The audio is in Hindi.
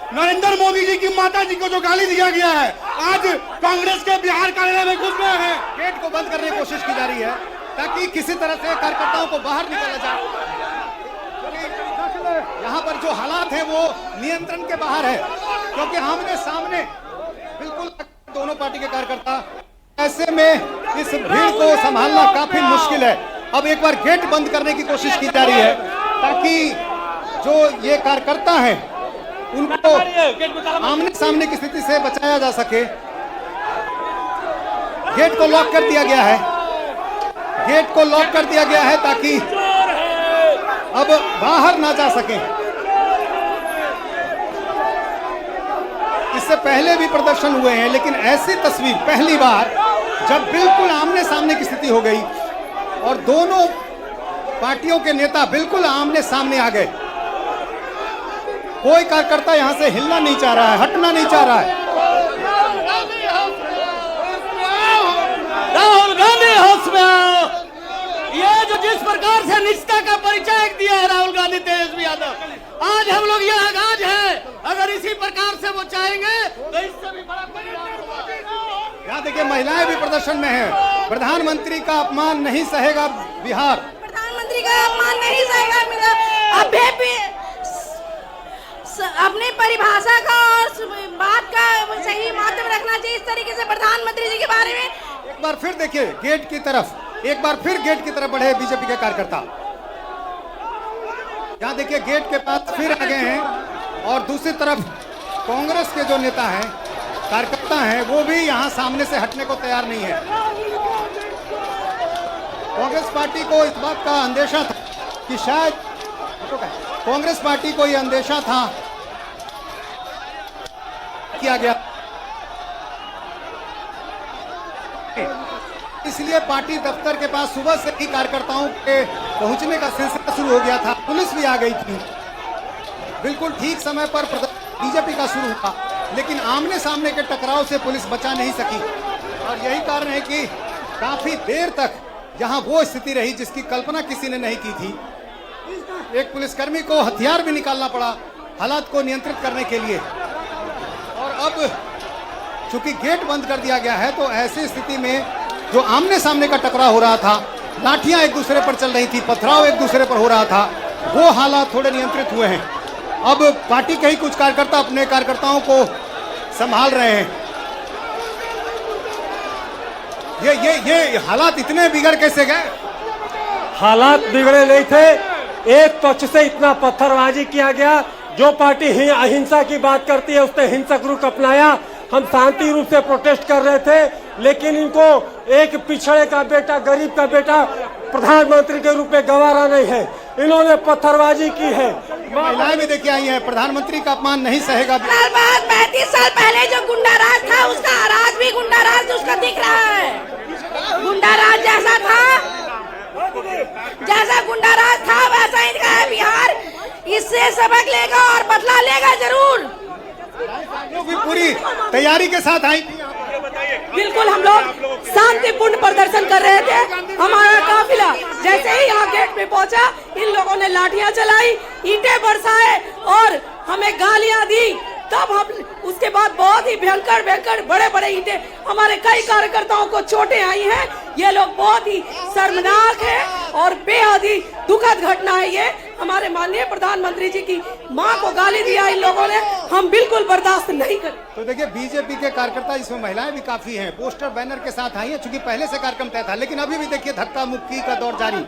नरेंद्र मोदी जी की माता जी को जो गाली दिया गया है, आज कांग्रेस के बिहार कार्यालय में घुस गए हैं। गेट को बंद करने की कोशिश की जा रही है ताकि किसी तरह से कार्यकर्ताओं को बाहर निकाला जाए। यहाँ पर जो हालात है वो नियंत्रण के बाहर है, क्योंकि आमने सामने बिल्कुल दोनों पार्टी के कार्यकर्ता, ऐसे में इस भीड़ को संभालना काफी मुश्किल है। अब एक बार गेट बंद करने की कोशिश की जा रही है ताकि जो ये कार्यकर्ता हैं उनको आमने सामने की स्थिति से बचाया जा सके। गेट को लॉक कर दिया गया है, गेट को लॉक कर दिया गया है ताकि अब बाहर ना जा सके। इससे पहले भी प्रदर्शन हुए हैं, लेकिन ऐसी तस्वीर पहली बार जब बिल्कुल आमने सामने की स्थिति हो गई और दोनों पार्टियों के नेता बिल्कुल आमने सामने आ गए। कोई कार्यकर्ता यहां से हिलना नहीं चाह रहा है, हटना नहीं चाह रहा है। राहुल गांधी हाउस में आओ। ये जो जिस प्रकार से निष्ठा का परिचय दिया है राहुल गांधी तेजस्वी यादव, आज हम लोग यहाँ गाज है, अगर इसी प्रकार से वो चाहेंगे तो इससे भी बड़ा परिणाम होगा। यहाँ देखिए महिलाएं भी प्रदर्शन में हैं। प्रधानमंत्री का अपमान नहीं सहेगा बिहार, प्रधानमंत्री का अपमान नहीं सहेगा। अपनी परिभाषा का और बात का सही मात्रा में रखना चाहिए। इस तरीके से प्रधानमंत्री जी के बारे में एक बार फिर देखिए गेट की तरफ, एक बार फिर गेट की तरफ बढ़े बीजेपी के कार्यकर्ता। यहाँ देखिए गेट के पास फिर आ गए हैं और दूसरी तरफ कांग्रेस के जो नेता हैं, कार्यकर्ता हैं, वो भी यहाँ सामने से हटने को तैयार नहीं है। कांग्रेस पार्टी को इस बात का अंदेशा था कि शायद कांग्रेस पार्टी को यह अंदेशा था किया गया, इसलिए पार्टी दफ्तर के पास सुबह से ही कार्यकर्ताओं के पहुंचने का सिलसिला शुरू हो गया था। पुलिस भी आ गई थी, बिल्कुल ठीक समय पर बीजेपी का शुरू हुआ, लेकिन आमने सामने के टकराव से पुलिस बचा नहीं सकी और यही कारण है कि काफी देर तक यहाँ वो स्थिति रही जिसकी कल्पना किसी ने नहीं की थी। एक पुलिसकर्मी को हथियार भी निकालना पड़ा हालात को नियंत्रित करने के लिए। और अब चूंकि गेट बंद कर दिया गया है तो ऐसी स्थिति में जो आमने सामने का टकराव हो रहा था, लाठियां एक दूसरे पर चल रही थी, पथराव एक दूसरे पर हो रहा था, वो हालात थोड़े नियंत्रित हुए हैं। अब पार्टी के ही कुछ कार्यकर्ता अपने कार्यकर्ताओं को संभाल रहे हैं। ये हालात इतने बिगड़ कैसे गए? हालात बिगड़े नहीं थे, एक पक्ष से इतना पत्थरबाजी किया गया। जो पार्टी अहिंसा की बात करती है उसने हिंसक रुख अपनाया। हम शांति रूप से प्रोटेस्ट कर रहे थे, लेकिन इनको एक पिछड़े का बेटा, गरीब का बेटा प्रधानमंत्री के रूप में गंवारा नहीं है। इन्होंने पत्थरबाजी की है। महिलाएं भी देखिए आई हैं। प्रधानमंत्री का अपमान नहीं सहेगा। 35 साल पहले जो गुंडाराज था उसका राज भी गुंडाराज उसका दिख रहा है। गुंडाराज जैसा था, जैसा गुंडाराज था वैसा इनका है बिहार। इससे सबक लेगा और बदला लेगा जरूर। भी पूरी तैयारी के साथ आई। बिल्कुल, हम लोग शांतिपूर्ण प्रदर्शन कर रहे थे। हमारा काफिला जैसे ही यहाँ गेट पे पहुंचा, इन लोगों ने लाठियां चलाई, ईंटें बरसाए और हमें गालियां दी। तब हम उसके बाद बहुत ही भयंकर भयंकर बड़े बड़े ईंटें, हमारे कई कार्यकर्ताओं को चोटें आई हैं। ये लोग बहुत ही शर्मनाक है और बेहद ही दुखद घटना है। ये हमारे माननीय प्रधानमंत्री जी की मां को गाली दिया इन लोगों ने, हम बिल्कुल बर्दाश्त नहीं कर। तो देखिए बीजेपी के कार्यकर्ता, इसमें महिलाएं भी काफी हैं, पोस्टर बैनर के साथ आई हैं। चूंकि पहले से कार्यक्रम तय था, लेकिन अभी भी देखिए धक्का मुक्की का दौर जारी।